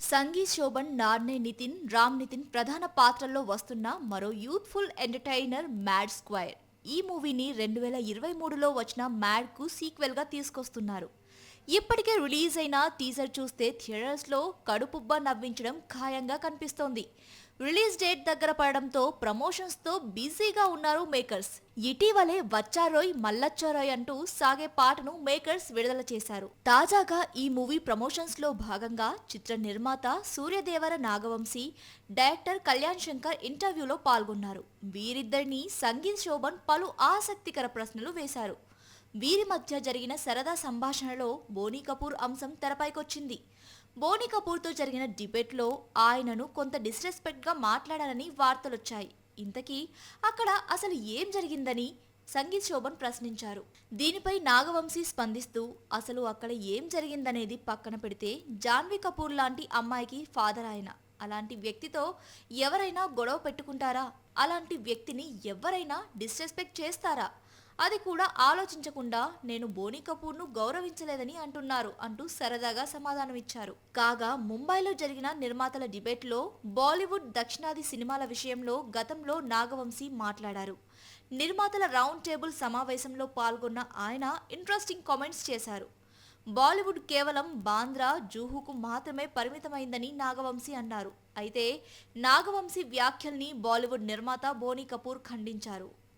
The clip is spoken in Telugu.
సంగీత్ శోభన్, నార్నే నితిన్, రామ్ నితిన్ ప్రధాన పాత్రల్లో వస్తున్న మరో యూత్ఫుల్ ఎంటర్టైనర్ మ్యాడ్ స్క్వైర్. ఈ మూవీని 2023లో వచ్చిన మ్యాడ్ కు సీక్వెల్ గా తీసుకొస్తున్నారు. ఇప్పటికే రిలీజ్ అయిన టీజర్ చూస్తే థియేటర్స్ లో కడుపుబ్బా నవ్వించడం ఖాయంగా కనిపిస్తోంది. రిలీజ్ డేట్ దగ్గర పడడంతో ప్రమోషన్స్ తో బిజీగా ఉన్నారు మేకర్స్. ఇటీవలే వచ్చారోయ్ మల్లచ్చారోయ్ అంటూ సాగే పాటను మేకర్స్ విడుదల చేశారు. తాజాగా ఈ మూవీ ప్రమోషన్స్ లో భాగంగా చిత్ర నిర్మాత సూర్యదేవర నాగవంశీ, డైరెక్టర్ కళ్యాణ్ శంకర్ ఇంటర్వ్యూలో పాల్గొన్నారు. వీరిద్దరిని సంగీత్ శోభన్ పలు ఆసక్తికర ప్రశ్నలు వేశారు. వీరి మధ్య జరిగిన సరదా సంభాషణలో బోనీ కపూర్ అంశం తెరపైకొచ్చింది. బోనీ కపూర్తో జరిగిన డిబేట్లో ఆయనను కొంత డిస్రెస్పెక్ట్ గా మాట్లాడారని వార్తలొచ్చాయి. ఇంతకీ అక్కడ అసలు ఏం జరిగిందని సంగీత్ శోభన్ ప్రశ్నించారు. దీనిపై నాగవంశీ స్పందిస్తూ అసలు అక్కడ ఏం జరిగిందనేది పక్కన పెడితే జాన్వీ కపూర్ లాంటి అమ్మాయికి ఫాదర్ ఆయన. అలాంటి వ్యక్తితో ఎవరైనా గొడవ పెట్టుకుంటారా? అలాంటి వ్యక్తిని ఎవరైనా డిస్రెస్పెక్ట్ చేస్తారా? అది కూడా ఆలోచించకుండా నేను బోనీ కపూర్ను గౌరవించలేదని అంటున్నారు అంటూ సరదాగా సమాధానమిచ్చారు. కాగా ముంబైలో జరిగిన నిర్మాతల డిబేట్లో బాలీవుడ్ దక్షిణాది సినిమాల విషయంలో గతంలో నాగవంశీ మాట్లాడారు. నిర్మాతల రౌండ్ టేబుల్ సమావేశంలో పాల్గొన్న ఆయన ఇంట్రెస్టింగ్ కామెంట్స్ చేశారు. బాలీవుడ్ కేవలం బాంద్రా, జూహుకు మాత్రమే పరిమితమైందని నాగవంశీ అన్నారు. అయితే నాగవంశీ వ్యాఖ్యల్ని బాలీవుడ్ నిర్మాత బోనీ కపూర్ ఖండించారు.